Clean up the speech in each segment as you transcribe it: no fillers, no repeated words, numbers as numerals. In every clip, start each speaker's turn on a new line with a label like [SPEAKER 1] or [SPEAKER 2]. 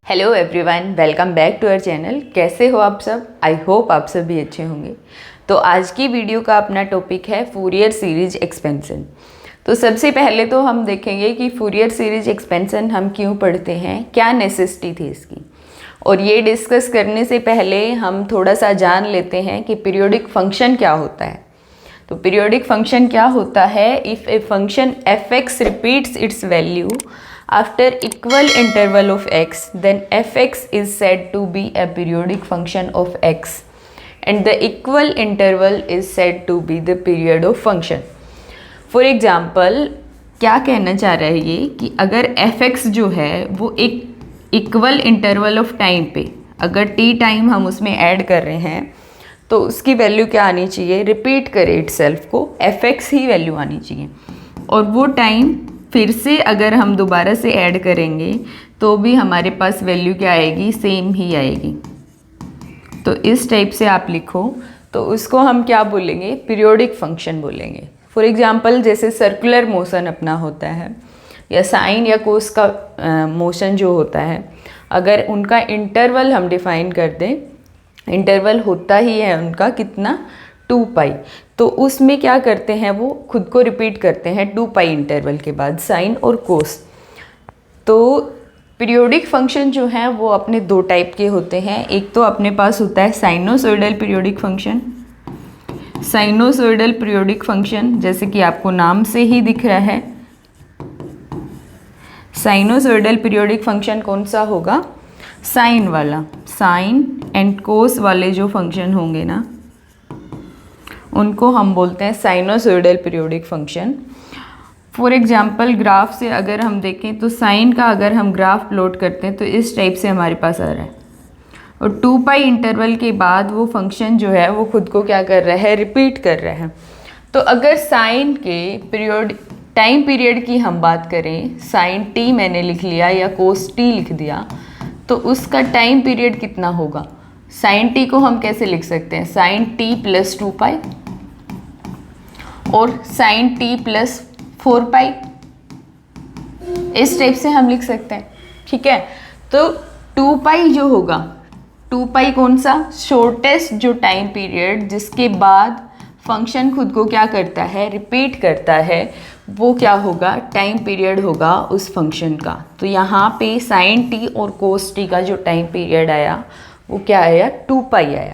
[SPEAKER 1] Hello everyone, welcome back to our channel. कैसे हो आप सब? आई होप आप सब भी अच्छे होंगे। तो आज की वीडियो का अपना टॉपिक है फूरियर सीरीज एक्सपेंशन। तो सबसे पहले तो हम देखेंगे कि फूरियर सीरीज एक्सपेंशन हम क्यों पढ़ते हैं, क्या नेसेसिटी थी इसकी। और ये डिस्कस करने से पहले हम थोड़ा सा जान लेते हैं कि पीरियोडिक फंक्शन क्या होता है। तो पीरियोडिक फंक्शन क्या होता है? If a function F x repeats it's value after equal interval of x, then fx is said to be a periodic function of x and the equal interval is said to be the period of function. For example, क्या कहना चाह रहा है ये कि अगर fx जो है वो एक इक्वल इंटरवल ऑफ टाइम पे, अगर t टाइम हम उसमें ऐड कर रहे हैं तो उसकी वैल्यू क्या आनी चाहिए? रिपीट करे इटसेल्फ को, fx ही वैल्यू आनी चाहिए। और वो टाइम फिर से अगर हम दोबारा से ऐड करेंगे तो भी हमारे पास वैल्यू क्या आएगी? सेम ही आएगी। तो इस टाइप से आप लिखो तो उसको हम क्या बोलेंगे? पीरियोडिक फंक्शन बोलेंगे। फॉर एग्जांपल, जैसे सर्कुलर मोशन अपना होता है या साइन या कोस का मोशन जो होता है, अगर उनका इंटरवल हम डिफाइन कर दें, इंटरवल होता ही है उनका कितना? 2 पाई। तो उसमें क्या करते हैं, वो खुद को रिपीट करते हैं 2 पाई इंटरवल के बाद, साइन और कोस। तो पीरियोडिक फंक्शन जो है वो अपने 2 टाइप के होते हैं। एक तो अपने पास होता है sinusoidal periodic function. Sinusoidal periodic function जैसे कि आपको नाम से ही दिख रहा है, साइनोसॉइडल पीरियोडिक फंक्शन कौन सा होगा? साइन वाला। साइन एंड कोस वाले जो फंक्शन होंगे ना, उनको हम बोलते हैं sinusoidal periodic function. For example, graph से अगर हम देखें तो साइन का अगर हम ग्राफ प्लॉट करते हैं तो इस टाइप से हमारे पास आ रहा है, और 2 पाई इंटरवल के बाद वो फंक्शन जो है वो खुद को क्या कर रहा है? रिपीट कर रहा है। तो अगर साइन के टाइम पीरियड की हम बात करें, साइन टी मैंने लिख लिया या कोस टी लिख दिया, तो उसका टाइम पीरियड कितना होगा? साइन टी को हम कैसे लिख सकते हैं? साइन टी प्लस 2 पाई और साइन टी प्लस 4 पाई, इस टाइप से हम लिख सकते हैं। ठीक है, तो 2 पाई जो होगा, 2 पाई कौन सा? शॉर्टेस्ट जो टाइम पीरियड जिसके बाद फंक्शन खुद को क्या करता है? रिपीट करता है, वो क्या होगा? टाइम पीरियड होगा उस फंक्शन का। तो यहाँ पे साइन टी और कोस टी का जो टाइम पीरियड आया वो क्या आया? 2 पाई आया।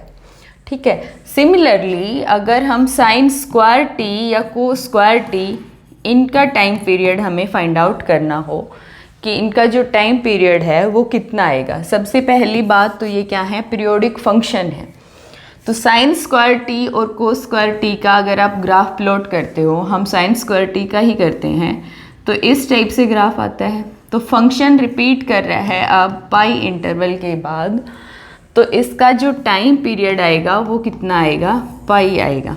[SPEAKER 1] ठीक है, सिमिलरली अगर हम साइन स्क्वायर टी या कोस स्क्वायर टी, इनका टाइम पीरियड हमें फाइंड आउट करना हो कि इनका जो टाइम पीरियड है वो कितना आएगा। सबसे पहली बात तो ये क्या है? पीरियोडिक फंक्शन है। तो साइन स्क्वायर टी और कोस स्क्वायर टी का अगर आप ग्राफ प्लॉट करते हो, हम साइन स्क्वायर टी का ही करते हैं, तो इस टाइप से ग्राफ आता है। तो फंक्शन रिपीट कर रहा है अब पाई इंटरवल के बाद, तो इसका जो टाइम पीरियड आएगा वो कितना आएगा? पाई आएगा।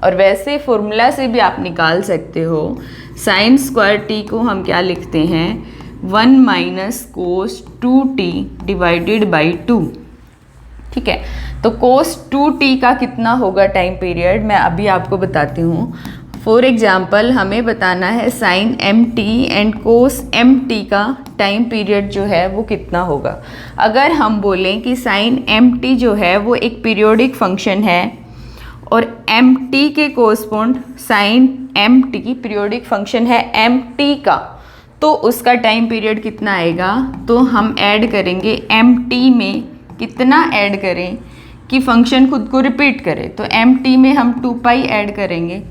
[SPEAKER 1] और वैसे फॉर्मूला से भी आप निकाल सकते हो, साइन स्क्वायर टी को हम क्या लिखते हैं? 1 minus cos 2t divided by 2। ठीक है, तो कोस 2t का कितना होगा टाइम पीरियड? मैं अभी आपको बताती हूँ। फॉर एग्जाम्पल, हमें बताना है sine M T and cos M T का टाइम पीरियड जो है वो कितना होगा। अगर हम बोलें कि साइन एम टी जो है वो एक पीरियोडिक फंक्शन है और एम टी के कोरस्पॉन्ड साइन एम टी की पीरियोडिक फंक्शन है एम टी का, तो उसका टाइम पीरियड कितना आएगा? तो हम ऐड करेंगे एम टी में, कितना ऐड करें कि फंक्शन खुद को रिपीट करे। तो एम टी में हम 2 पाई ऐड करेंगे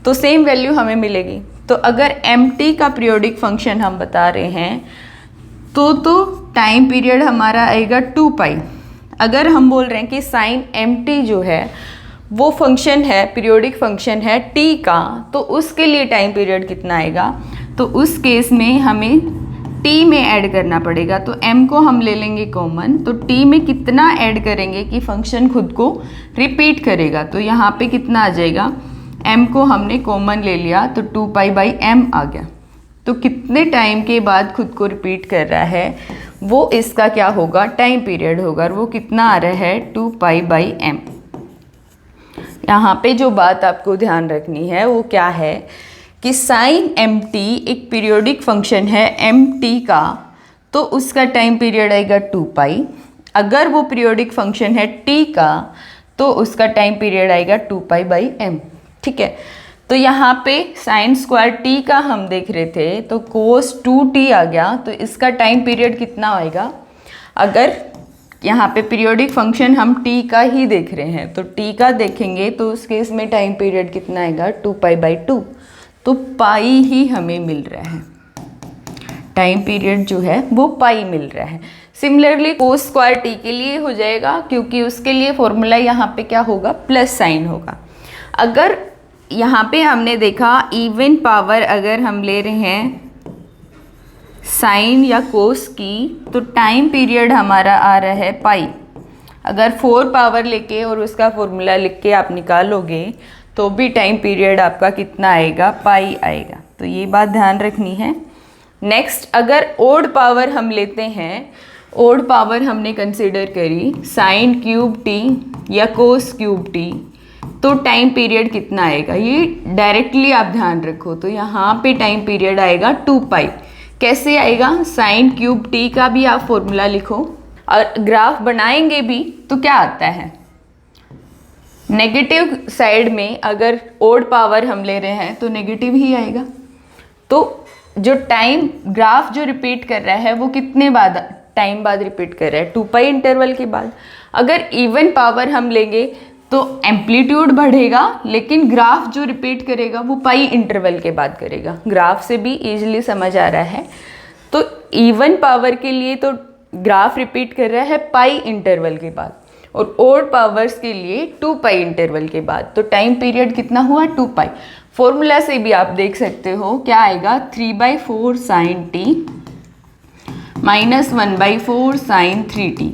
[SPEAKER 1] तो सेम वैल्यू हमें मिलेगी। तो अगर एम टी का पीरियोडिक फंक्शन हम बता रहे हैं तो टाइम पीरियड हमारा आएगा 2 पाई। अगर हम बोल रहे हैं कि साइन एम टी जो है वो फंक्शन है, पीरियोडिक फंक्शन है टी का, तो उसके लिए टाइम पीरियड कितना आएगा? तो उस केस में हमें टी में ऐड करना पड़ेगा। तो एम को हम ले लेंगे कॉमन, तो टी में कितना ऐड करेंगे कि फंक्शन खुद को रिपीट करेगा? तो यहाँ पे कितना आ जाएगा? m को हमने कॉमन ले लिया तो 2 पाई बाई m आ गया। तो कितने टाइम के बाद खुद को रिपीट कर रहा है वो इसका क्या होगा? टाइम पीरियड होगा। और वो कितना आ रहा है? 2 पाई बाई m। यहाँ पे जो बात आपको ध्यान रखनी है वो क्या है कि साइन एम टी एक पीरियोडिक फंक्शन है एम टी का, तो उसका टाइम पीरियड आएगा 2 पाई। अगर वो पीरियोडिक फंक्शन है t का तो उसका टाइम पीरियड आएगा 2 पाई बाई m। ठीक है, तो यहाँ पे साइन स्क्वायर t का हम देख रहे थे तो कोस 2t आ गया, तो इसका टाइम पीरियड कितना आएगा? अगर यहाँ पे पीरियोडिक फंक्शन हम t का ही देख रहे हैं तो t का देखेंगे तो उस केस में टाइम पीरियड कितना आएगा? 2 पाई बाई 2। तो पाई ही हमें मिल रहा है, टाइम पीरियड जो है वो पाई मिल रहा है। सिमिलरली कोस स्क्वायर टी के लिए हो जाएगा, क्योंकि उसके लिए फॉर्मूला यहाँ पे क्या होगा? प्लस साइन होगा। अगर यहाँ पे हमने देखा इवन पावर अगर हम ले रहे हैं साइन या कोस की, तो टाइम पीरियड हमारा आ रहा है पाई। अगर 4 पावर लेके और उसका फॉर्मूला लिख के आप निकालोगे तो भी टाइम पीरियड आपका कितना आएगा? पाई आएगा। तो ये बात ध्यान रखनी है। नेक्स्ट, अगर ओड पावर हम लेते हैं, ओड पावर हमने कंसिडर करी साइन क्यूब टी या कोस क्यूब टी, तो टाइम पीरियड कितना आएगा? ये डायरेक्टली आप ध्यान रखो, तो यहाँ पे टाइम पीरियड आएगा 2 पाई। कैसे आएगा? साइन क्यूब टी का भी आप फॉर्मूला लिखो और ग्राफ बनाएंगे भी तो क्या आता है? नेगेटिव साइड में अगर ओड पावर हम ले रहे हैं तो नेगेटिव ही आएगा। तो जो टाइम ग्राफ जो रिपीट कर रहा है वो कितने बाद टाइम बाद रिपीट कर रहा है? 2 पाई इंटरवल के बाद। अगर इवन पावर हम लेंगे तो एम्पलीट्यूड बढ़ेगा, लेकिन ग्राफ जो रिपीट करेगा वो पाई इंटरवल के बाद करेगा। ग्राफ से भी इजीली समझ आ रहा है। तो इवन पावर के लिए तो ग्राफ रिपीट कर रहा है पाई इंटरवल के बाद, और ओड पावर्स के लिए 2 पाई इंटरवल के बाद। तो टाइम पीरियड कितना हुआ? 2 पाई। फॉर्मूला से भी आप देख सकते हो क्या आएगा? 3/4 sign T minus 1/4 sign 3t।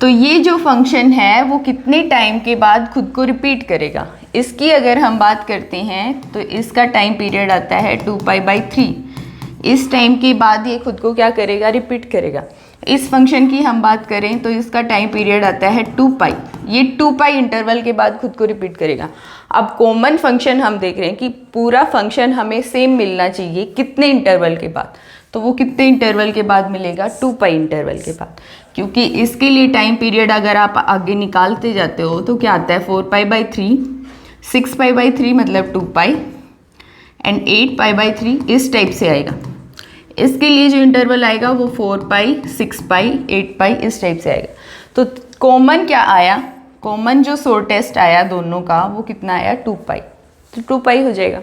[SPEAKER 1] तो ये जो फंक्शन है वो कितने टाइम के बाद खुद को रिपीट करेगा? इसकी अगर हम बात करते हैं तो इसका टाइम पीरियड आता है 2 पाई बाई 3। इस टाइम के बाद ये खुद को क्या करेगा? रिपीट करेगा। इस फंक्शन की हम बात करें तो इसका टाइम पीरियड आता है 2 पाई। ये 2 पाई इंटरवल के बाद खुद को रिपीट करेगा। अब कॉमन फंक्शन हम देख रहे हैं कि पूरा फंक्शन हमें सेम मिलना चाहिए कितने इंटरवल के बाद? तो वो कितने इंटरवल के बाद मिलेगा? 2 पाई इंटरवल के बाद। क्योंकि इसके लिए टाइम पीरियड अगर आप आगे निकालते जाते हो तो क्या आता है? 4 पाई बाई 3, 6 पाई बाई 3 मतलब 2 पाई, एंड 8 पाई बाई 3 इस टाइप से आएगा। इसके लिए जो इंटरवल आएगा वो 4 पाई, 6 पाई, 8 पाई इस टाइप से आएगा। तो कॉमन क्या आया? कॉमन जो शॉर्टेस्ट आया दोनों का वो कितना आया? 2 पाई। तो 2 पाई हो जाएगा।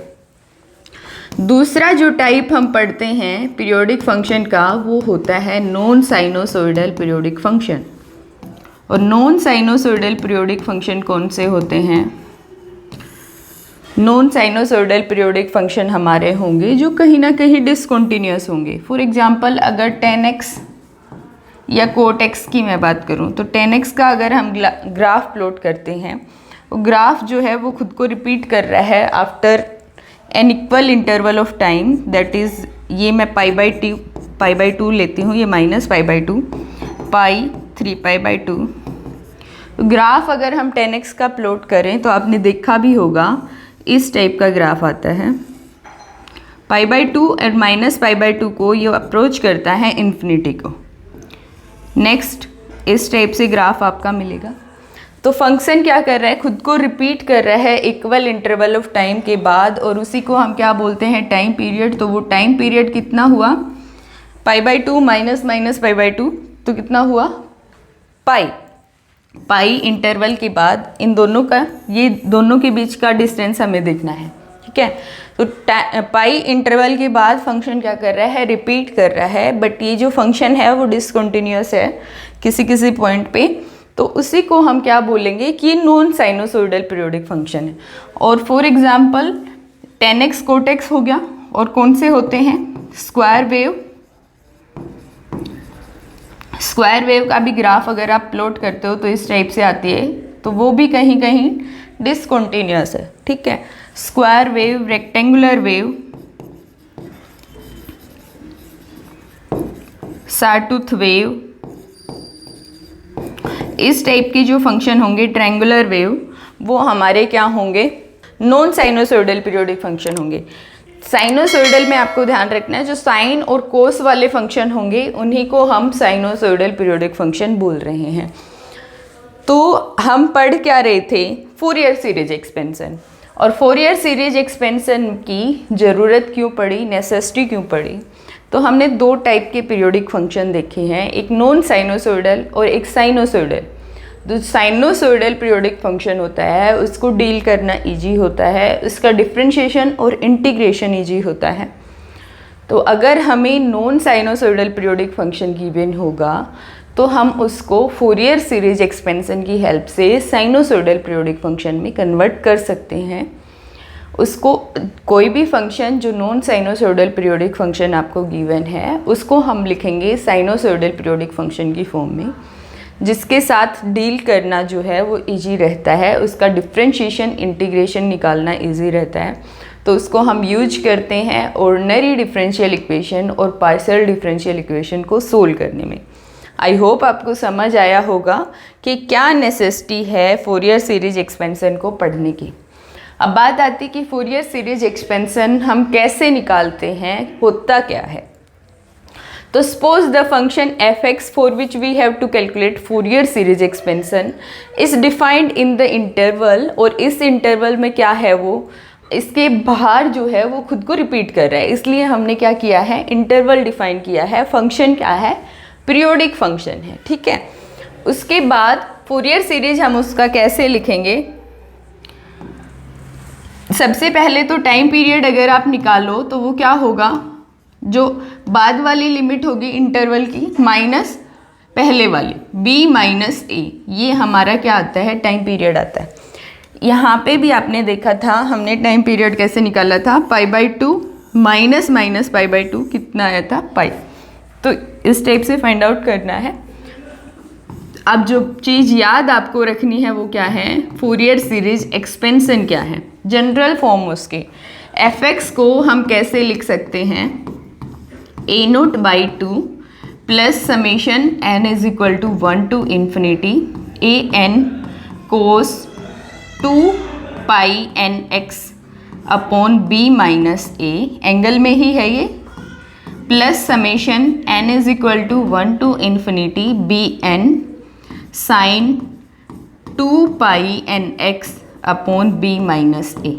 [SPEAKER 1] दूसरा जो टाइप हम पढ़ते हैं पीरियोडिक फंक्शन का वो होता है नॉन साइनोसॉइडल पीरियोडिक फंक्शन। और नॉन साइनोसॉइडल पीरियोडिक फंक्शन कौन से होते हैं? नॉन साइनोसॉइडल पीरियोडिक फंक्शन हमारे होंगे जो कहीं ना कहीं डिसकंटिन्यूअस होंगे। फॉर एग्जांपल अगर tan x या cot x की मैं बात करूं तो tan x का अगर हम ग्राफ प्लॉट करते हैं, वो ग्राफ जो है वो खुद को रिपीट कर रहा है after an equal interval of time, that is ये मैं पाई बाई 2 लेती हूँ, ये minus pi by 2, pi 3 pi by 2। Graph अगर हम tan x का प्लॉट करें तो आपने देखा भी होगा इस टाइप का ग्राफ आता है। पाई बाई 2 और माइनस पाई बाई 2 को ये अप्रोच करता है इन्फिनिटी को। नेक्स्ट इस टाइप से ग्राफ आपका मिलेगा। तो फंक्शन क्या कर रहा है? खुद को रिपीट कर रहा है इक्वल इंटरवल ऑफ टाइम के बाद, और उसी को हम क्या बोलते हैं? Time period. तो वो टाइम पीरियड कितना हुआ? पाई by 2 minus minus pi by 2, तो कितना हुआ? पाई। पाई इंटरवल के बाद इन दोनों का, ये दोनों के बीच का डिस्टेंस हमें देखना है। ठीक है, तो पाई इंटरवल के बाद फंक्शन क्या कर रहा है? रिपीट कर रहा है। बट ये जो फंक्शन है वो डिसकंटिन्यूअस है किसी किसी पॉइंट पे, तो उसी को हम क्या बोलेंगे कि ये नॉन साइनोसॉइडल पीरियोडिक फंक्शन है। और for example tan x cot x हो गया। और कौन से होते हैं? Square wave. स्क्वायर वेव का भी ग्राफ अगर आप प्लॉट करते हो तो इस टाइप से आती है, तो वो भी कहीं कहीं डिसकंटिन्यूअस है। ठीक है, square wave, rectangular wave, sawtooth wave, इस टाइप के जो फंक्शन होंगे ट्रायंगुलर वेव, वो हमारे क्या होंगे? नॉन साइनोसॉइडल पीरियोडिक फंक्शन होंगे। साइनोसॉइडल में आपको ध्यान रखना है, जो साइन और कोस वाले फंक्शन होंगे उन्हीं को हम साइनोसॉइडल पीरियोडिक फंक्शन बोल रहे हैं। तो हम पढ़ क्या रहे थे, फोरियर सीरीज एक्सपेंशन। और फोरियर सीरीज एक्सपेंशन की ज़रूरत क्यों पड़ी, नेसेसिटी क्यों पड़ी, तो हमने दो टाइप के पीरियोडिक फंक्शन देखे हैं, एक नॉन साइनोसॉइडल और एक साइनोसॉइडल। जो साइनोसॉइडल पीरियोडिक फंक्शन होता है उसको डील करना इजी होता है, उसका डिफरेंशिएशन और इंटीग्रेशन इजी होता है। तो अगर हमें non sinusoidal periodic function given होगा तो हम उसको फोरियर सीरीज एक्सपेंशन की हेल्प से साइनोसॉइडल पीरियोडिक फंक्शन में कन्वर्ट कर सकते हैं। उसको कोई भी फंक्शन जो नॉन साइनोसॉइडल पीरियोडिक फंक्शन आपको गिवन है उसको हम लिखेंगे साइनोसॉइडल पीरियोडिक फंक्शन की फॉर्म में, जिसके साथ डील करना जो है वो इजी रहता है, उसका डिफरेंशिएशन इंटीग्रेशन निकालना इजी रहता है। तो उसको हम यूज करते हैं ऑर्डिनरी डिफरेंशियल इक्वेशन और पार्शियल डिफरेंशियल इक्वेशन को सोल्व करने में। आई होप आपको समझ आया होगा कि क्या नेसेसिटी है फोरियर सीरीज एक्सपेंशन को पढ़ने की। अब बात आती कि फोरियर सीरीज एक्सपेंशन हम कैसे निकालते हैं, होता क्या है। तो suppose the function f(x) for which we have to calculate Fourier series expansion is defined in the interval, और इस इंटरवल में क्या है, वो इसके बाहर जो है वो खुद को रिपीट कर रहा है, इसलिए हमने क्या किया है, इंटरवल डिफाइन किया है। फंक्शन क्या है, पीरियोडिक फंक्शन है, ठीक है। उसके बाद फोरियर सीरीज हम उसका कैसे लिखेंगे, सबसे पहले तो टाइम पीरियड अगर आप निकालो तो वो क्या होगा, जो बाद वाली लिमिट होगी इंटरवल की माइनस पहले वाली b माइनस a, ये हमारा क्या आता है, टाइम पीरियड आता है। यहाँ पे भी आपने देखा था हमने टाइम पीरियड कैसे निकाला था, π/2 माइनस माइनस π/2 कितना आया था, पाई। तो इस टाइप से फाइंड आउट करना है। अब जो चीज़ याद आपको रखनी है वो क्या है, फोरियर सीरीज एक्सपेंशन क्या है, जनरल फॉर्म उसके। f(x) को हम कैसे लिख सकते हैं, a0/2 plus summation n is equal to 1 to infinity an cos 2πnx upon b minus a, angle में ही है ये, plus summation n is equal to 1 to infinity bn sine 2πnx upon b minus a।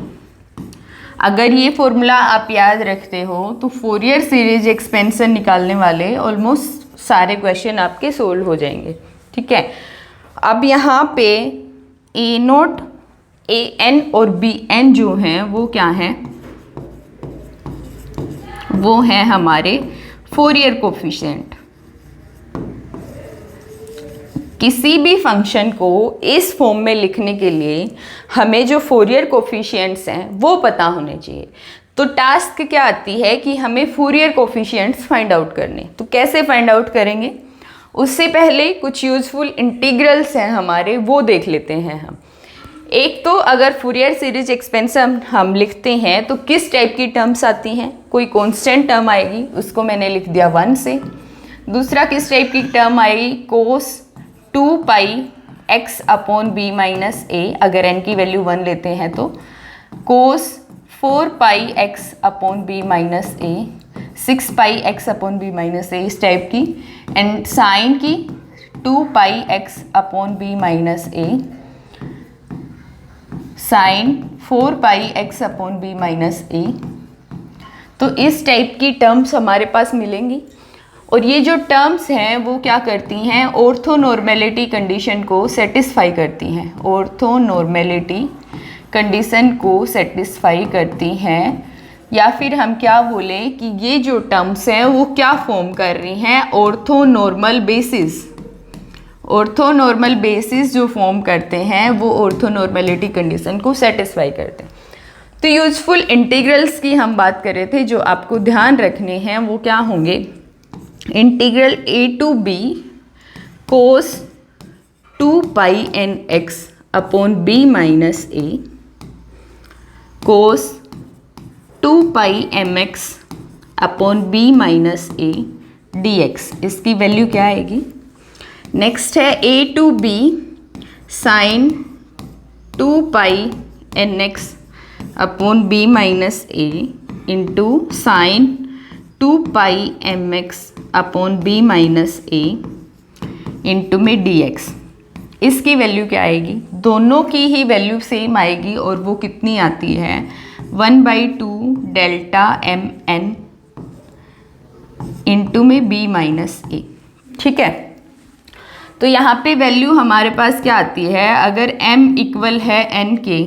[SPEAKER 1] अगर ये formula आप याद रखते हो तो फोरियर सीरीज एक्सपेंशन निकालने वाले ऑलमोस्ट सारे क्वेश्चन आपके सोल्व हो जाएंगे, ठीक है। अब यहाँ पे a0, an और bn जो हैं वो क्या हैं, वो हैं हमारे फोरियर कोफिशिएंट। किसी भी फंक्शन को इस फॉर्म में लिखने के लिए हमें जो फोरियर कोफिशिएंट्स हैं वो पता होने चाहिए। तो टास्क क्या आती है कि हमें फोरियर कोफिशिएंट्स फाइंड आउट करने, तो कैसे फाइंड आउट करेंगे, उससे पहले कुछ यूजफुल इंटीग्रल्स हैं हमारे, वो देख लेते हैं हम। एक तो अगर फोरियर सीरीज एक्सपेंशन हम लिखते हैं तो किस टाइप की टर्म्स आती हैं, कोई कांस्टेंट टर्म आएगी, उसको मैंने लिख दिया 1 से। दूसरा किस टाइप की टर्म आएगी, cos 2πx upon b minus a, अगर n की वैल्यू 1 लेते हैं तो cos 4πx upon b minus a, 6πx upon b minus a, इस टाइप की। एंड साइन की 2πx upon b minus a, sine 4πx upon b minus a। तो इस टाइप की टर्म्स हमारे पास मिलेंगी, और ये जो टर्म्स हैं वो क्या करती हैं, ऑर्थोनॉर्मेलिटी कंडीशन को सेटिस्फाई करती हैं, ऑर्थोनॉर्मेलिटी कंडीशन को सेटिस्फाई करती हैं। या फिर हम क्या बोलें कि ये जो टर्म्स हैं वो क्या फॉर्म कर रही हैं, ऑर्थोनॉर्मल बेसिस। ऑर्थोनॉर्मल बेसिस जो फॉर्म करते हैं वो ऑर्थोनॉर्मेलिटी कंडीशन को सेटिस्फाई करते हैं। तो यूजफुल इंटीग्रल्स की हम बात कर रहे थे, जो आपको ध्यान रखने हैं वो क्या होंगे, integral a to b cos 2πnx upon b minus a, cos 2πmx upon b minus a dx, इसकी वैल्यू क्या आएगी। नेक्स्ट है a to b sine 2πnx upon b minus a into sine 2 pi M x upon B minus A into में D X. इसकी value क्या आएगी? दोनों की ही वैल्यू सेम आएगी और वो कितनी आती है? 1/2 डेल्टा एम एन इंटू में बी माइनस ए। ठीक है, तो यहाँ पे वैल्यू हमारे पास क्या आती है? अगर m इक्वल है n के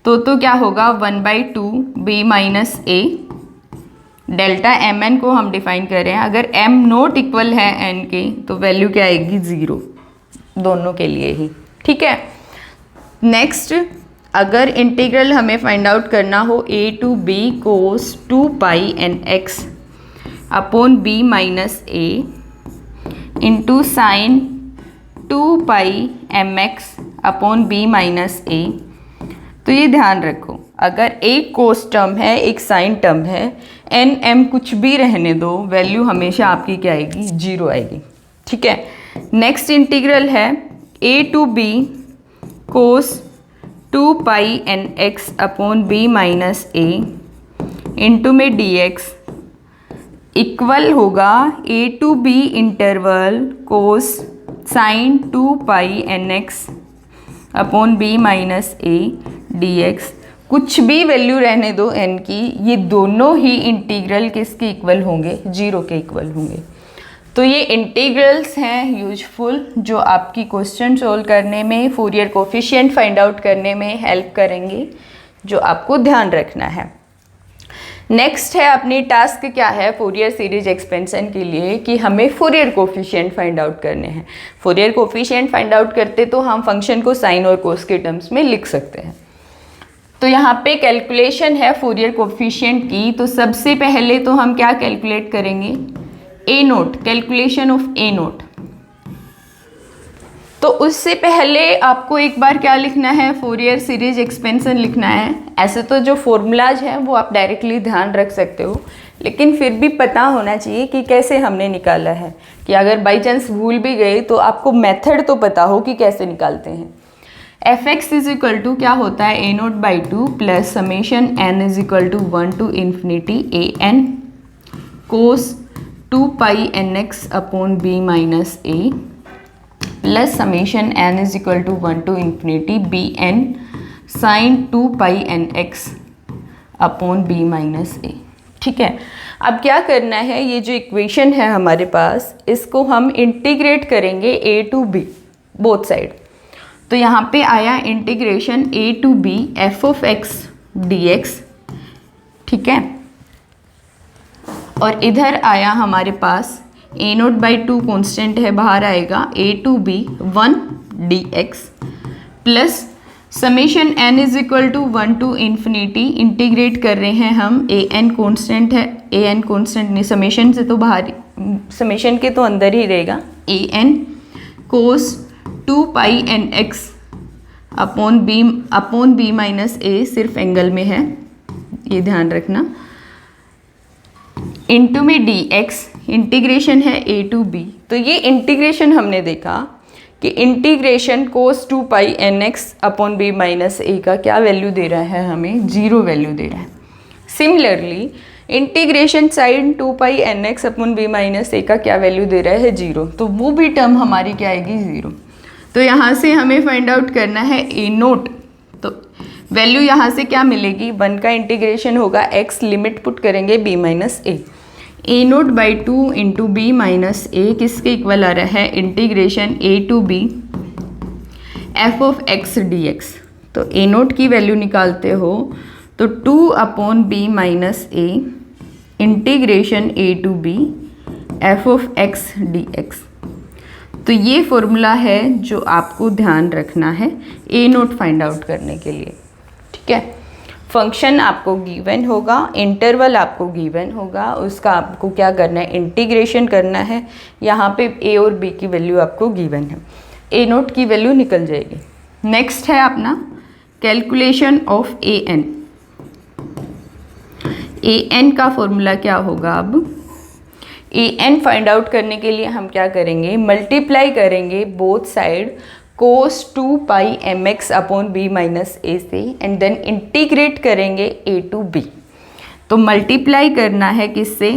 [SPEAKER 1] तो क्या होगा? 1/2 b माइनस ए, डेल्टा एम एन को हम डिफाइन कर रहे हैं। अगर m नॉट इक्वल है n के तो वैल्यू क्या आएगी? 0, दोनों के लिए ही। ठीक है, नेक्स्ट अगर इंटीग्रल हमें फाइंड आउट करना हो a to b cos 2 pi N x upon B minus A into sine 2 pi M x upon B minus a, तो ये ध्यान रखो, अगर एक कोस टर्म है एक साइन टर्म है, एन एम कुछ भी रहने दो, वैल्यू हमेशा आपकी क्या आएगी? 0 आएगी। ठीक है, नेक्स्ट इंटीग्रल है a to B cos 2 pi N x upon B minus A into में डी एक्स इक्वल होगा a to B interval cos sine 2 pi N x upon B minus A D X. कुछ भी value रहने दो n की, ये दोनों ही integral किसके इक्वल होंगे? 0 के इक्वल होंगे। तो ये इंटीग्रल्स हैं यूजफुल, जो आपकी क्वेश्चन सोल्व करने में, फोरियर कोफिशिएंट फाइंड आउट करने में हेल्प करेंगे, जो आपको ध्यान रखना है। नेक्स्ट है अपनी टास्क क्या है फोरियर सीरीज एक्सपेंशन के लिए, कि हमें फोरियर कोफिशिएंट फाइंड आउट करने हैं। फोरियर कोफिशिएंट फाइंड आउट करते तो हम फंक्शन को साइन और कोस के टर्म्स में लिख सकते हैं। तो यहाँ पे कैलकुलेशन है फोरियर कोफिशिएंट की, तो सबसे पहले तो हम क्या कैलकुलेट करेंगे? A naught, calculation of a naught. तो उससे पहले आपको एक बार क्या लिखना है? फोरियर सीरीज एक्सपेंशन लिखना है। ऐसे तो जो फॉर्मूलाज हैं वो आप डायरेक्टली ध्यान रख सकते हो, लेकिन फिर भी पता होना चाहिए कि कैसे हमने निकाला है, कि अगर बाई चांस भूल भी गए तो आपको मेथड तो पता हो कि कैसे निकालते हैं। F x is equal to क्या होता है? A naught by 2 plus summation N is equal to 1 to infinity a n cos 2 pi N x upon B minus a plus summation N is equal to 1 to infinity B n sine 2 pi N x upon B minus a. ठीक है, अब क्या करना है? ये जो equation है हमारे पास, इसको हम इंटीग्रेट करेंगे a to b both side. तो यहाँ पे आया integration A to b f of x d x. ठीक है, और इधर आया हमारे पास ए नोट बाई 2 कॉन्स्टेंट है, बाहर आएगा a to b 1 d x plus summation N is equal to 1 to infinity, integrate कर रहे हैं हम, ए एन कॉन्स्टेंट है, ए एन कॉन्स्टेंट नहीं, समेशन से तो बाहर, समेशन के तो अंदर ही रहेगा, a n cos 2 pi N x upon B minus a, सिर्फ एंगल में है, ये ध्यान रखना, इंटू में डी एक्स, इंटीग्रेशन है ए टू बी। तो ये इंटीग्रेशन हमने देखा कि integration cos 2 pi N x upon B minus a का क्या वैल्यू दे रहा है? हमें 0 वैल्यू दे रहा है। Similarly integration sine 2 pi N x upon B minus a का क्या वैल्यू दे रहा है? 0, तो वो भी टर्म हमारी क्या आएगी? 0। तो यहाँ से हमें फाइंड आउट करना है ए नोट, तो वैल्यू यहाँ से क्या मिलेगी? 1 का इंटीग्रेशन होगा, x लिमिट पुट करेंगे b minus a naught by 2 into b minus a किसके इक्वल आ रहा है? Integration A to b f of x d x. तो ए नोट की वैल्यू निकालते हो तो 2 upon B minus A integration A to b f of x d x. तो ये फॉर्मूला है जो आपको ध्यान रखना है ए नोट फाइंड आउट करने के लिए। ठीक है, फंक्शन आपको गिवन होगा, इंटरवल आपको गिवन होगा, उसका आपको क्या करना है? इंटीग्रेशन करना है। यहाँ पे ए और बी की वैल्यू आपको गिवन है, ए नोट की वैल्यू निकल जाएगी। नेक्स्ट है अपना calculation of A N. A N का फॉर्मूला क्या होगा? अब ए एन फाइंड आउट करने के लिए हम क्या करेंगे? मल्टीप्लाई करेंगे both side cos 2 pi M x upon B minus a से, एंड देन इंटीग्रेट करेंगे ए टू बी। तो मल्टीप्लाई करना है किससे,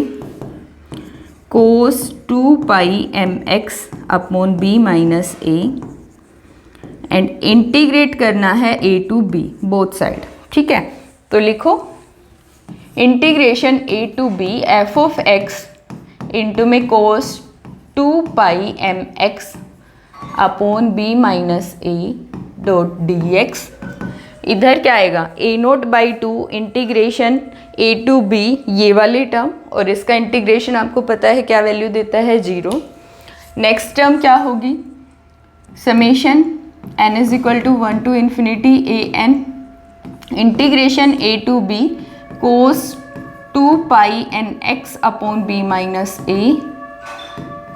[SPEAKER 1] cos 2 pi M x upon B minus a, and integrate करना है a to b both side. ठीक है, तो लिखो integration A to b f of x into में cos 2 pi M x upon B minus a dot d x. इधर क्या आएगा, a naught by 2 integration A to b, ये वाली टर्म, और इसका इंटीग्रेशन आपको पता है क्या वैल्यू देता है, 0। नेक्स्ट टर्म क्या होगी, summation n is equal to 1 to infinity a n integration A to B cos 2 pi N x upon B minus a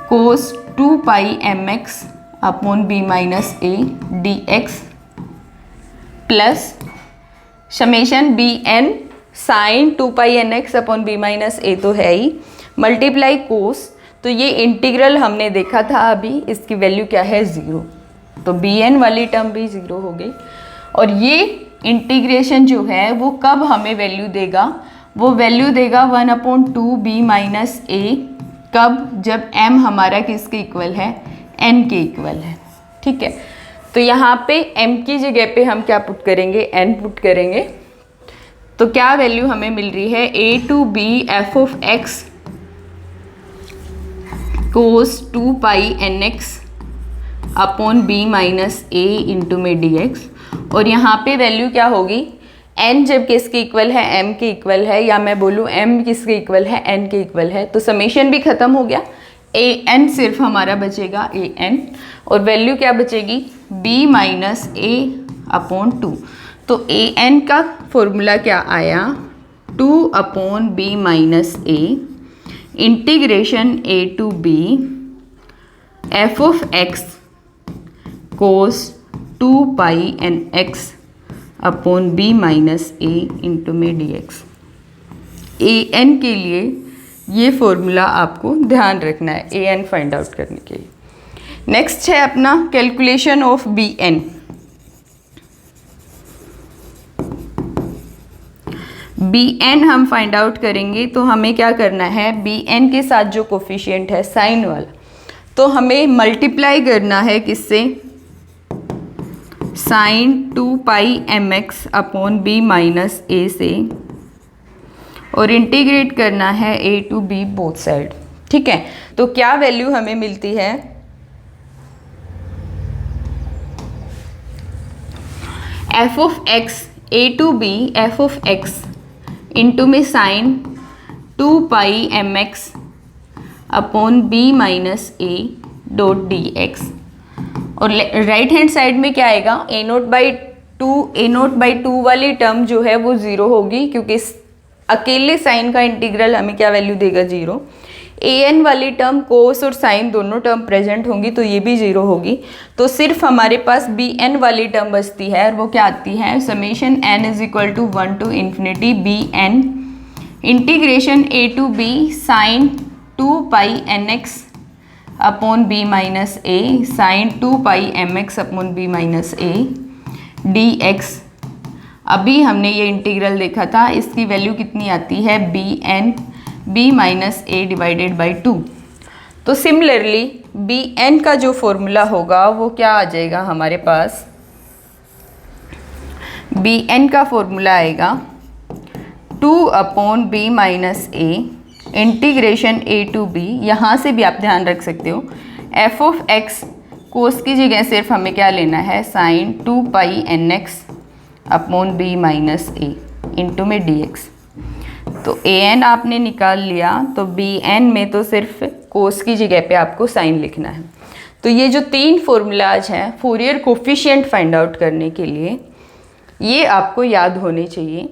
[SPEAKER 1] cos 2 pi M x upon B minus A D x plus summation b n sine 2 pi N x upon B minus a तो है ही, multiply कोस, तो ये integral हमने देखा था अभी, इसकी value क्या है, 0, तो बी एन वाली टर्म भी 0 हो गई। और ये इंटीग्रेशन जो है वो कब हमें वैल्यू देगा, वो वैल्यू देगा 1/2 बी माइनस ए, कब, जब m हमारा किसके इक्वल है, n के इक्वल है। ठीक है, तो यहाँ पे m की जगह पे हम क्या पुट करेंगे, n पुट करेंगे, तो क्या वैल्यू हमें मिल रही है, a to b f of x cos 2 pi N x upon B minus A into में डी एक्स, और यहाँ पे वैल्यू क्या होगी, n जब किसके इक्वल है, m के इक्वल है, या मैं बोलूँ m किसके इक्वल है, n के इक्वल है, तो समेशन भी ख़त्म हो गया, a n सिर्फ हमारा बचेगा a n, और वैल्यू क्या बचेगी, b माइनस ए अपॉन 2। तो a n का फॉर्मूला क्या आया, 2 upon B minus A integration a to b F of x cos 2 pi N x upon B minus A into में डी एक्स। ए एन के लिए ये फॉर्मूला आपको ध्यान रखना है ए एन फाइंड आउट करने के लिए। नेक्स्ट है अपना calculation of B N. B N हम फाइंड आउट करेंगे तो हमें क्या करना है, बी एन के साथ जो कोफिशिएंट है साइन वाला, तो हमें मल्टीप्लाई करना है किससे, sine 2 pi M x upon B minus a से, और इंटीग्रेट करना है a to b both side. ठीक है, तो क्या वैल्यू हमें मिलती है, f of x a to b f of x into में sine 2 pi M x upon B minus a dot d x, और राइट हैंड साइड में क्या आएगा, ए नोट बाई टू वाली टर्म जो है वो 0 होगी, क्योंकि अकेले साइन का इंटीग्रल हमें क्या वैल्यू देगा, 0। ए एन वाली टर्म कोस और साइन दोनों टर्म प्रेजेंट होंगी तो ये भी 0 होगी, तो सिर्फ हमारे पास बी एन वाली टर्म बचती है, और वो क्या आती है, summation N is equal to 1 to infinity B N integration A to B sine 2 pi N x upon B minus A sine 2 pi M x upon B minus A D X. अभी हमने ये integral देखा था, इसकी value कितनी आती है, B N B minus A divided by 2। तो सिमिलरली बी एन का जो फॉर्मूला होगा वो क्या आ जाएगा हमारे पास, बी एन का फॉर्मूला आएगा 2 upon B minus A integration A to B, यहाँ से भी आप ध्यान रख सकते हो, एफ ऑफ एक्स कोस की जगह सिर्फ हमें क्या लेना है, sine 2 pi N x upon B minus ए इंटू में डी एक्स। तो ए एन आपने निकाल लिया, तो बी एन में तो सिर्फ कोस की जगह पे आपको साइन लिखना है। तो ये जो 3 फॉर्मूलाज हैं फोरियर कोफिशिएंट फाइंड आउट करने के लिए, ये आपको याद होने चाहिए।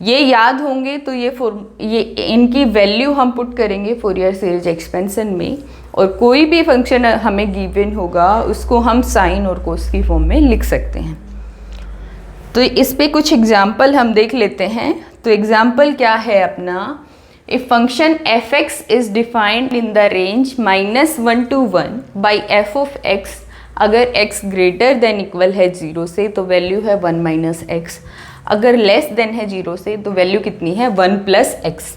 [SPEAKER 1] ये याद होंगे तो ये इनकी वैल्यू हम पुट करेंगे फोरियर सीरीज एक्सपेंशन में, और कोई भी फंक्शन हमें गिवन होगा उसको हम साइन और कोस की फॉर्म में लिख सकते हैं। तो इस पे कुछ एग्जाम्पल हम देख लेते हैं। तो एग्जाम्पल क्या है अपना, if function F x is defined in the range -1 to 1 by F of x, अगर x ग्रेटर देन इक्वल है 0 से तो वैल्यू है 1 - x, अगर लेस देन है 0 से तो वैल्यू कितनी है 1 प्लस एक्स।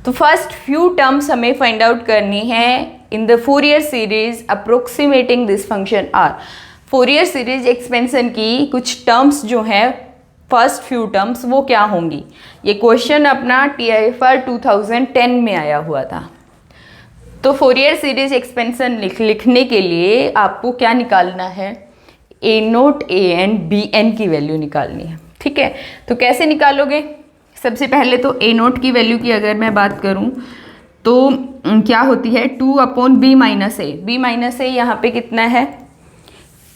[SPEAKER 1] तो फर्स्ट फ्यू टर्म्स हमें फाइंड आउट करनी है in the Fourier series approximating this function are. Fourier series expansion की कुछ टर्म्स जो हैं फर्स्ट फ्यू टर्म्स वो क्या होंगी। ये क्वेश्चन अपना TIFR 2010 में आया हुआ था। तो फोरियर सीरीज एक्सपेंशन लिखने के लिए आपको क्या निकालना है, A0 AN BN की वैल्यू निकालनी है। ठीक है, तो कैसे निकालोगे? सबसे पहले तो A0 की वैल्यू की अगर मैं बात करूं तो क्या होती है 2/B माइनस ए। B माइनस ए यहाँ पे कितना है,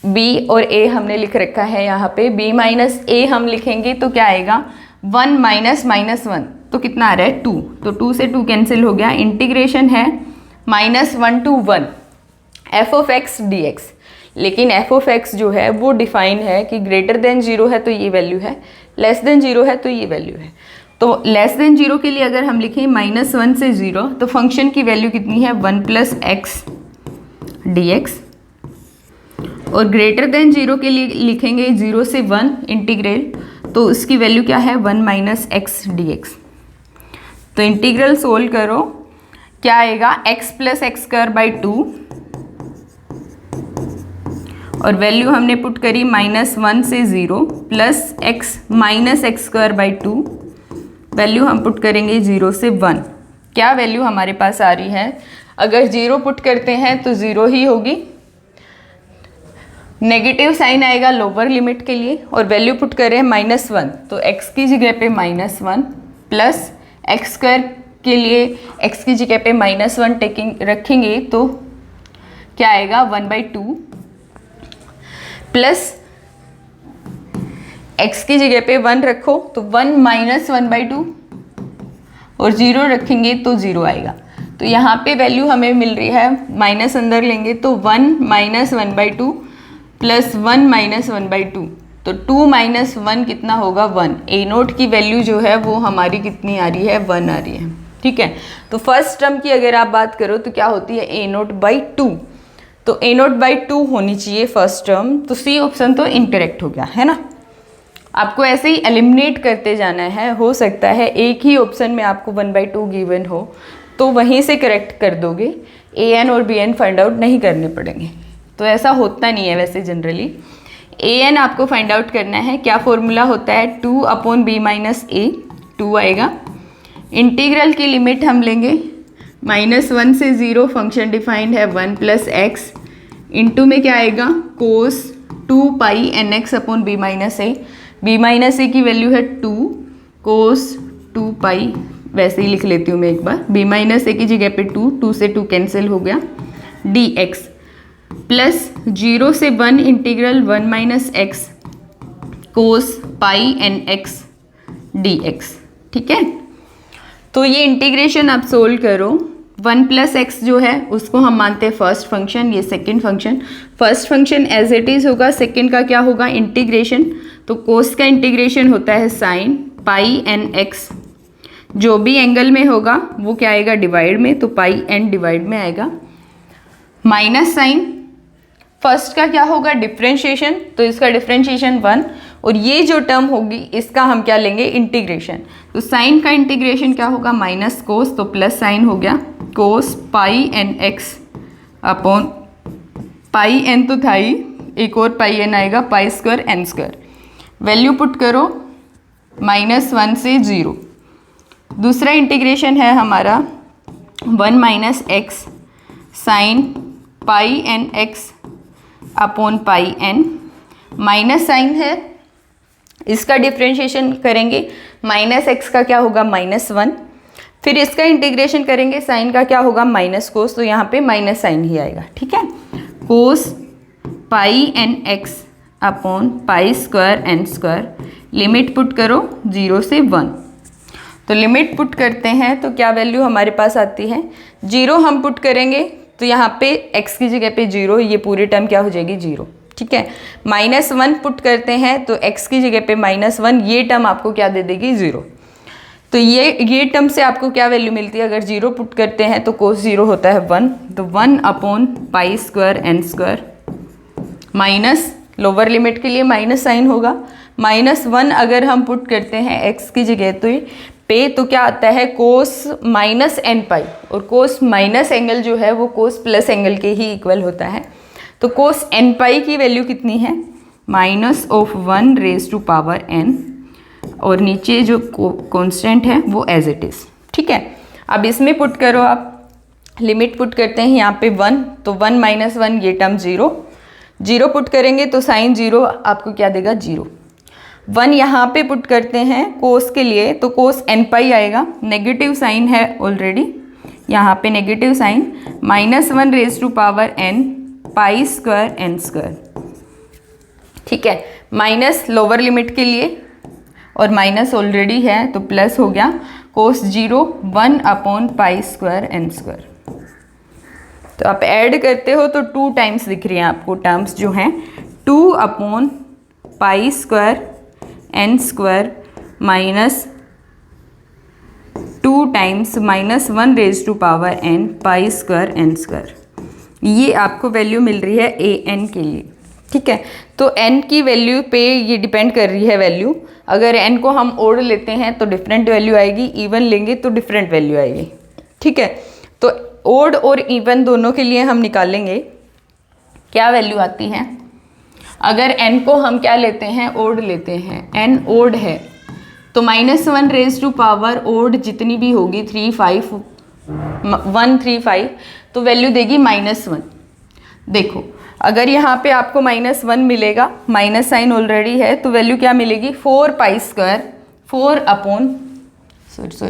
[SPEAKER 1] B और A हमने लिख रखा है यहाँ पे। B माइनस ए हम लिखेंगे तो क्या आएगा 1 माइनस -1 तो कितना आ रहा है 2। तो 2 से 2 कैंसिल हो गया। इंटीग्रेशन है -1 to 1 f of x d x. लेकिन f ऑफ एक्स जो है वो डिफाइन है कि ग्रेटर देन 0 है तो ये वैल्यू है, लेस देन 0 है तो ये वैल्यू है। तो लेस देन 0 के लिए अगर हम लिखें -1 से 0 तो फंक्शन की वैल्यू कितनी है 1 प्लस एक्स डी एक्स। और ग्रेटर देन 0 के लिए लिखेंगे 0 से 1 इंटीग्रल, तो उसकी वैल्यू क्या है 1 माइनस एक्स डी एक्स। तो इंटीग्रल सोल्व करो, क्या आएगा x plus x square by 2 और वैल्यू हमने पुट करी -1 से 0 plus x minus x square by 2, value हम पुट करेंगे 0 से 1। क्या वैल्यू हमारे पास आ रही है? अगर 0 पुट करते हैं तो 0 ही होगी, नेगेटिव साइन आएगा लोअर लिमिट के लिए, और वैल्यू पुट करें -1 तो x की जगह पे -1 प्लस एक्स स्क्वायर के लिए x की जगह पे -1 रखेंगे तो क्या आएगा 1/2 प्लस x की जगह पे 1 रखो तो 1 माइनस 1/2 और 0 रखेंगे तो 0 आएगा। तो यहाँ पे वैल्यू हमें मिल रही है, माइनस अंदर लेंगे तो 1 माइनस 1/2 प्लस 1 माइनस 1/2 तो 2 माइनस 1 कितना होगा 1। A0 की वैल्यू जो है वो हमारी कितनी आ रही है 1 आ रही है। ठीक है, तो फर्स्ट टर्म की अगर आप बात करो तो क्या होती है A0/2, तो A0/2 होनी चाहिए फर्स्ट टर्म। तो सी ऑप्शन तो इनकरेक्ट हो गया है ना। आपको ऐसे ही एलिमिनेट करते जाना है, हो सकता है एक ही ऑप्शन में आपको 1/2 गिवन हो तो वहीं से करेक्ट कर दोगे, AN और BN फाइंड आउट नहीं करने पड़ेंगे। तो ऐसा होता नहीं है वैसे जनरली। AN आपको फाइंड आउट करना है, क्या फॉर्मूला होता है 2/B माइनस ए, 2 आएगा। इंटीग्रल की लिमिट हम लेंगे -1 से 0, फंक्शन डिफाइंड है 1 प्लस एक्स, इंटू में क्या आएगा कोस 2 पाई NX अपॉन B माइनस ए। B माइनस ए की वैल्यू है 2 कोस 2 पाई, वैसे ही लिख लेती हूँ मैं एक बार। B माइनस ए की जगह पे 2 से 2 कैंसिल हो गया, dx प्लस 0 से 1 इंटीग्रल 1 माइनस एक्स कोस पाई NX dx। ठीक है, तो ये इंटीग्रेशन आप सोल्व करो। 1 प्लस एक्स जो है उसको हम मानते हैं फर्स्ट फंक्शन, ये second function. First function as it is होगा, सेकंड का क्या होगा इंटीग्रेशन। तो कोस का इंटीग्रेशन होता है साइन पाई NX, जो भी एंगल में होगा वो क्या आएगा डिवाइड में, तो पाई n डिवाइड में आएगा। माइनस साइन फर्स्ट का क्या होगा डिफ्रेंशिएशन, तो इसका डिफ्रेंशिएशन 1, और ये जो टर्म होगी इसका हम क्या लेंगे इंटीग्रेशन। तो साइन का इंटीग्रेशन क्या होगा माइनस कोस, तो प्लस साइन हो गया cos pi NX upon pi n तो था ही, एक और पाई n आएगा pi square n square. Value put करो -1 से 0। दूसरा इंटीग्रेशन है हमारा 1 minus X sine pi NX upon pi n, minus sine है इसका डिफ्रेंशिएशन करेंगे, माइनस एक्स का क्या होगा -1, फिर इसका इंटीग्रेशन करेंगे साइन का क्या होगा माइनस कोस, तो यहाँ पे माइनस साइन ही आएगा। ठीक है, कोस पाई NX अपॉन पाई square n square. Limit put करो 0 से 1, तो लिमिट पुट करते हैं तो क्या वैल्यू हमारे पास आती है 0 हम पुट करेंगे तो यहाँ पे x की जगह पे 0, ये पूरी टर्म क्या हो जाएगी 0। ठीक है, -1 पुट करते हैं तो x की जगह पे -1, ये टर्म आपको क्या दे देगी 0। तो ये टर्म से आपको क्या वैल्यू मिलती है, अगर 0 पुट करते हैं तो कोस 0 होता है 1, तो 1 अपॉन पाई square n square minus lower limit के लिए माइनस साइन होगा। -1 अगर हम पुट करते हैं x की जगह तो क्या आता है कोस माइनस एन पाई, और कोस माइनस एंगल जो है वो कोस प्लस एंगल के ही इक्वल होता है। तो कोस एन पाई की वैल्यू कितनी है, -1 रेज टू पावर n, और नीचे जो कांस्टेंट है वो एज इट इज़। ठीक है, अब इसमें पुट करो, आप लिमिट पुट करते हैं यहाँ पे 1, तो 1 - 1 ये टर्म 0 पुट करेंगे तो साइन 0 आपको क्या देगा 0। 1 यहाँ पे पुट करते हैं कोस के लिए तो कोस एन पाई आएगा, नेगेटिव साइन है ऑलरेडी यहाँ पे negative sign, -1 raise to power n pi square n square. ठीक है, माइनस लोअर लिमिट के लिए और माइनस ऑलरेडी है तो प्लस हो गया कोस 0 1 पाई स्क्वायर n स्क्वायर। तो आप ऐड करते हो तो 2 टाइम्स दिख रही हैं आपको टर्म्स जो हैं, 2 pi square n square -2 times -1 raise to power n pi square n square. ये आपको वैल्यू मिल रही है an के लिए। ठीक है, तो n की वैल्यू पे ये डिपेंड कर रही है वैल्यू। अगर n को हम ओड लेते हैं तो डिफरेंट वैल्यू आएगी, इवन लेंगे तो डिफरेंट वैल्यू आएगी। ठीक है, तो ओड और इवन दोनों के लिए हम निकालेंगे क्या वैल्यू आती है। अगर n को हम क्या लेते हैं, ओड लेते हैं, n ओड है तो -1 रेज टू पावर ओड जितनी भी होगी 135 तो वैल्यू देगी -1। देखो अगर यहाँ पे आपको -1 मिलेगा, माइनस साइन ऑलरेडी है तो वैल्यू क्या मिलेगी 4 पाई स्क्वायर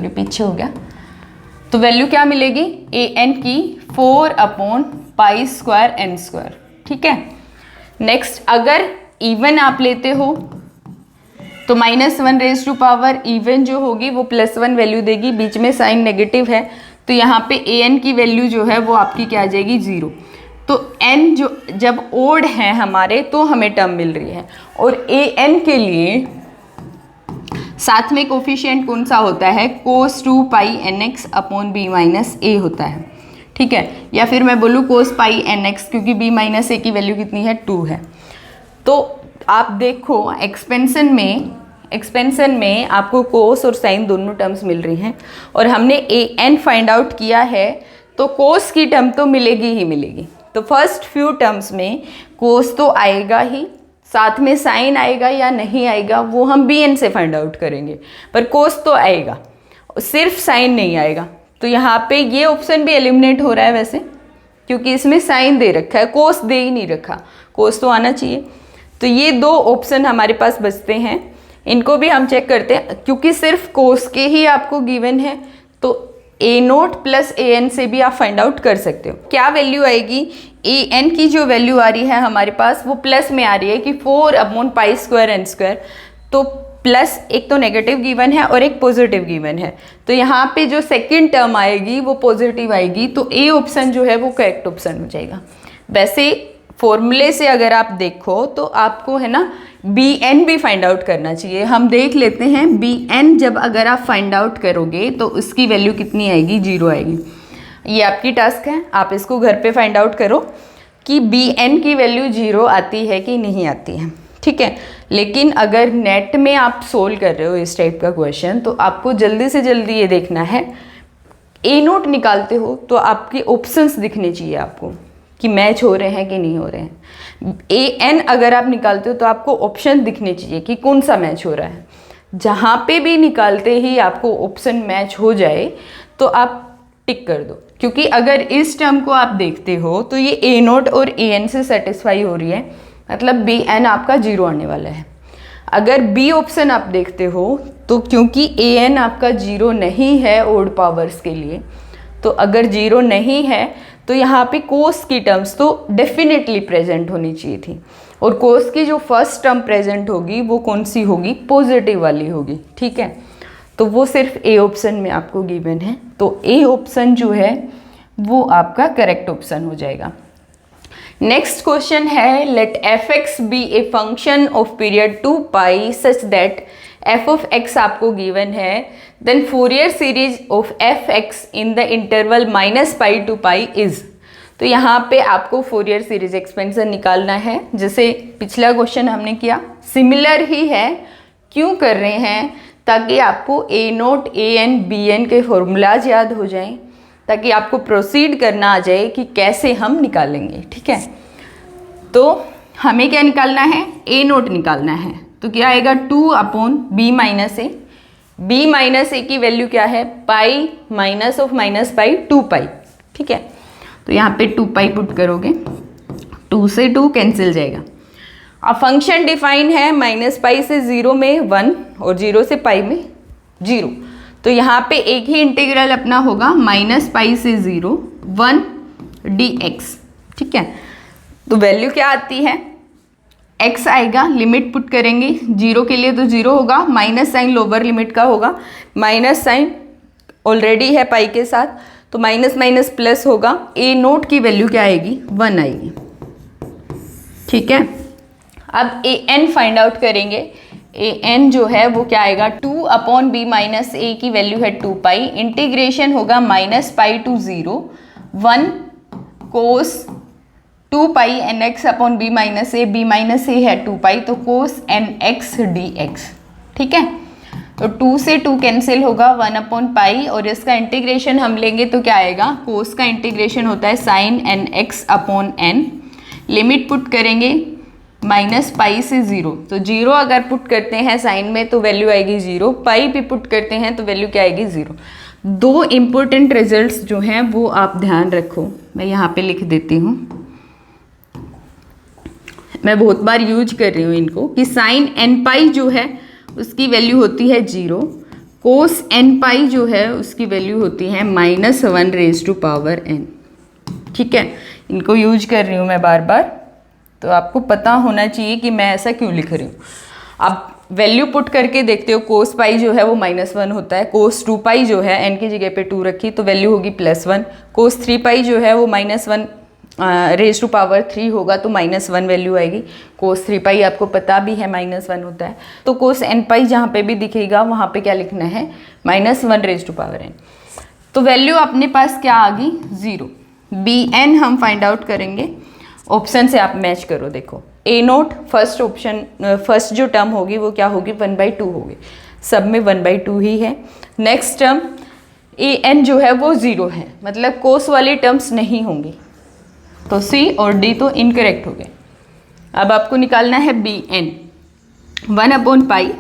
[SPEAKER 1] पीछे हो गया, तो वैल्यू क्या मिलेगी an की 4 पाई स्क्वायर n स्क्वायर। ठीक है, नेक्स्ट अगर इवन आप लेते हो तो -1 रेज टू पावर इवन जो होगी वो +1 वैल्यू देगी, बीच में साइन नेगेटिव है तो यहाँ पे an की वैल्यू जो है वो आपकी क्या आ जाएगी 0। तो n जो जब ओड है हमारे तो हमें टर्म मिल रही है, और an के लिए साथ में कोफिशिएंट कौन सा होता है, cos 2 pi nx upon b minus a होता है। ठीक है, या फिर मैं बोलूँ cos पाई nx, क्योंकि b माइनस a की वैल्यू कितनी है 2 है। तो आप देखो एक्सपेंशन में आपको cos और sin दोनों टर्म्स मिल रही हैं, और हमने an फाइंड आउट किया है तो cos की टर्म तो मिलेगी ही मिलेगी। तो फर्स्ट फ्यू टर्म्स में cos तो आएगा ही, साथ में साइन आएगा या नहीं आएगा वो हम bn से फाइंड आउट करेंगे, पर cos तो आएगा, सिर्फ साइन नहीं आएगा। तो यहाँ पे ये ऑप्शन भी एलिमिनेट हो रहा है वैसे, क्योंकि इसमें साइन दे रखा है, cos दे ही नहीं रखा, cos तो आना चाहिए। तो ये 2 ऑप्शन हमारे पास बचते हैं, इनको भी हम चेक करते हैं, क्योंकि सिर्फ cos के ही आपको गिवन है तो a0 प्लस an से भी आप फाइंड आउट कर सकते हो। क्या वैल्यू आएगी, an की जो वैल्यू आ रही है हमारे पास वो प्लस में आ रही है कि 4 पाई स्क्वायर n स्क्वायर, तो प्लस एक तो नेगेटिव गिवन है और एक पॉजिटिव गिवन है, तो यहाँ पे जो सेकंड टर्म आएगी वो पॉजिटिव आएगी, तो ए ऑप्शन जो है वो करेक्ट ऑप्शन हो जाएगा। वैसे फॉर्मूले से अगर आप देखो तो आपको है ना bn भी फाइंड आउट करना चाहिए। हम देख लेते हैं bn जब अगर आप फाइंड आउट करोगे तो उसकी वैल्यू कितनी आएगी, 0 आएगी। ये आपकी टास्क है, आप इसको घर पे फाइंड आउट करो कि bn की वैल्यू 0 आती है कि नहीं आती है। ठीक है, लेकिन अगर नेट में आप सोल्व कर रहे हो इस टाइप का क्वेश्चन तो आपको जल्दी से जल्दी ये देखना है, a0 निकालते हो तो आपके ऑप्शंस दिखने चाहिए आपको कि मैच हो रहे हैं कि नहीं हो रहे हैं। an अगर आप निकालते हो तो आपको ऑप्शन दिखने चाहिए कि कौन सा मैच हो रहा है। जहाँ पे भी निकालते ही आपको ऑप्शन मैच हो जाए तो आप टिक कर दो, क्योंकि अगर इस टर्म को आप देखते हो तो ये a0 और an से सेटिस्फाई हो रही है, मतलब bn आपका 0 आने वाला है। अगर b ऑप्शन आप देखते हो तो क्योंकि an आपका 0 नहीं है ओड पावर्स के लिए, तो अगर 0 नहीं है तो यहाँ पे cos की टर्म्स तो डेफिनेटली प्रेजेंट होनी चाहिए थी, और cos की जो फर्स्ट टर्म प्रेजेंट होगी वो कौन सी होगी, पॉजिटिव वाली होगी। ठीक है, तो वो सिर्फ ए ऑप्शन में आपको गिवन है, तो ए ऑप्शन जो है वो आपका करेक्ट ऑप्शन हो जाएगा। नेक्स्ट क्वेश्चन है, let f(x) be a function of period 2 pi such that f of x आपको गिवन है, then Fourier series of f(x) in the interval -π to π is. तो तो यहाँ पे आपको फोरियर सीरीज एक्सपेंशन निकालना है, जैसे पिछला क्वेश्चन हमने किया, सिमिलर ही है। क्यों कर रहे हैं? ताकि आपको ए note A N B N के फॉर्मूलाज याद हो जाएं, ताकि आपको प्रोसीड करना आ जाए कि कैसे हम निकालेंगे। ठीक है, तो हमें क्या निकालना है? ए नोट निकालना है। तो क्या आएगा? 2 अपॉन बी माइनस ए। बी माइनस ए की वैल्यू क्या है? Pi minus of minus pi 2 पाई। ठीक है, तो यहाँ पे 2 पाई पुट करोगे, 2 से 2 कैंसिल जाएगा। अब फंक्शन डिफाइन है माइनस पाई से 0 में 1 और 0 से पाई में 0। तो यहाँ पे एक ही इंटीग्रल अपना होगा, माइनस पाई से 0 1 dx। ठीक है, तो वैल्यू क्या आती है? x आएगा, लिमिट पुट करेंगे 0 के लिए तो 0 होगा, माइनस साइन लोअर लिमिट का होगा, माइनस साइन ऑलरेडी है पाई के साथ, तो माइनस माइनस प्लस होगा। ए नोट की वैल्यू क्या आएगी? 1 आएगी। ठीक है, अब ए एन फाइंड आउट करेंगे। ए एन जो है वो क्या आएगा? 2 अपॉन बी माइनस ए की वैल्यू है 2 पाई, इंटीग्रेशन होगा minus pi to 0 1 cos 2 pi N x upon B minus a है 2 पाई, तो cos n x d x. ठीक है, तो 2 से 2 कैंसिल होगा, 1 अपॉन पाई, और इसका इंटीग्रेशन हम लेंगे तो क्या आएगा? कोस का इंटीग्रेशन होता है sine N x upon N. Limit put करेंगे माइनस पाई से 0, तो 0 अगर पुट करते हैं साइन में तो वैल्यू आएगी 0, पाई भी पुट करते हैं तो वैल्यू क्या आएगी? 0। 2 इम्पोर्टेंट रिजल्ट्स जो हैं वो आप ध्यान रखो, मैं यहाँ पे लिख देती हूँ, मैं बहुत बार यूज कर रही हूँ इनको, कि साइन एन पाई जो है उसकी वैल्यू होती है 0, कोस एन पाई जो है उसकी वैल्यू होती है -1 रेज टू पावर n। ठीक है, इनको यूज कर रही हूँ मैं बार बार, तो आपको पता होना चाहिए कि मैं ऐसा क्यों लिख रही हूँ। अब वैल्यू पुट करके देखते हो, कोस पाई जो है वो -1 होता है, कोस 2 पाई जो है n की जगह पे 2 रखी तो वैल्यू होगी +1, कोस 3 पाई जो है वो -1 रेज टू पावर 3 होगा तो -1 वैल्यू आएगी। कोस 3 पाई आपको पता भी है -1 होता है, तो कोस n पाई जहाँ पे भी दिखेगा वहाँ पे क्या लिखना है? -1 रेज टू पावर n। तो वैल्यू अपने पास क्या आ गई? 0। बी एन हम फाइंड आउट करेंगे, ऑप्शन से आप मैच करो। देखो ए नोट फर्स्ट ऑप्शन, फर्स्ट जो टर्म होगी वो क्या होगी? 1/2 होगी, सब में 1/2 ही है। नेक्स्ट टर्म ए एन जो है वो 0 है, मतलब कोस वाली टर्म्स नहीं होंगी, तो सी और डी तो इनकरेक्ट हो गए। अब आपको निकालना है B n. 1 upon pi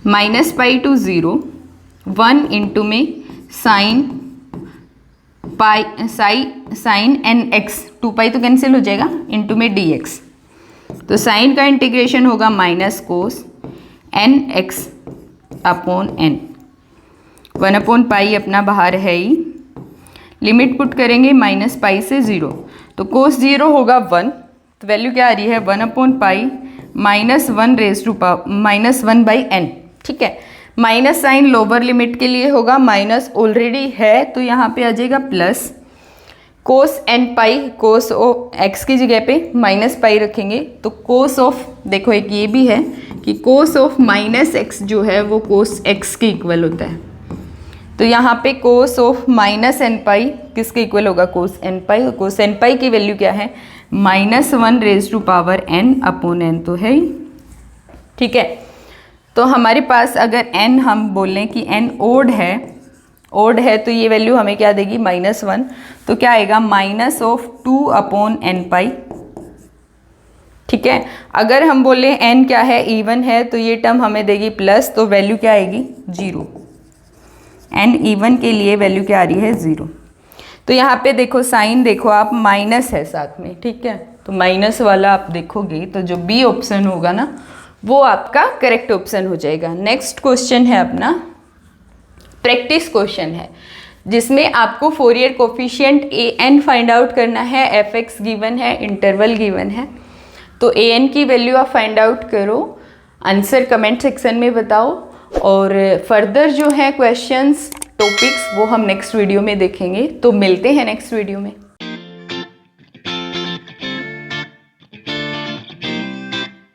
[SPEAKER 1] minus pi to 0 1 into में sine pi sine N x, 2 pi तो कैंसिल हो जाएगा, इंटू में डी एक्स। तो साइन का इंटीग्रेशन होगा minus cos n x upon n. 1 upon pi अपना बाहर है ही, लिमिट पुट करेंगे माइनस पाई से 0, तो कोस 0 होगा 1, तो वैल्यू क्या आ रही है? 1 upon pi -1 raise to power -1/n। ठीक है, माइनस साइन लोअर लिमिट के लिए होगा, माइनस ऑलरेडी है तो यहाँ पे आ जाएगा plus, cos N pi, cos of X की जगह पे माइनस पाई रखेंगे, तो कोस ऑफ, देखो एक ये भी है कि कोस ऑफ -x जो है वो कोस x के इक्वल होता है, तो यहाँ पे कोस ऑफ -n पाई किसके इक्वल होगा? कोस n पाई। कोस n पाई की वैल्यू क्या है? -1 raise to power n upon n तो है ही। ठीक है, तो हमारे पास अगर n हम बोलें कि n ओड है तो ये वैल्यू हमें क्या देगी? -1, तो क्या आएगा? -2 अपॉन n पाई। ठीक है, अगर हम बोले n क्या है? इवन है, तो ये टर्म हमें देगी प्लस, तो वैल्यू क्या आएगी? 0। n इवन के लिए वैल्यू क्या आ रही है? 0। तो यहाँ पे देखो साइन, देखो आप माइनस है साथ में। ठीक है, तो माइनस वाला आप देखोगे तो जो बी ऑप्शन होगा ना वो आपका करेक्ट ऑप्शन हो जाएगा। नेक्स्ट क्वेश्चन है अपना प्रैक्टिस क्वेश्चन है, जिसमें आपको Fourier coefficient A N find out करना है। एफ एक्स गिवन है, इंटरवल गिवन है, तो ए एन की वैल्यू आप फाइंड आउट करो, आंसर कमेंट सेक्शन में बताओ, और फर्दर जो है क्वेश्चंस टॉपिक्स वो हम नेक्स्ट वीडियो में देखेंगे। तो मिलते हैं नेक्स्ट वीडियो में।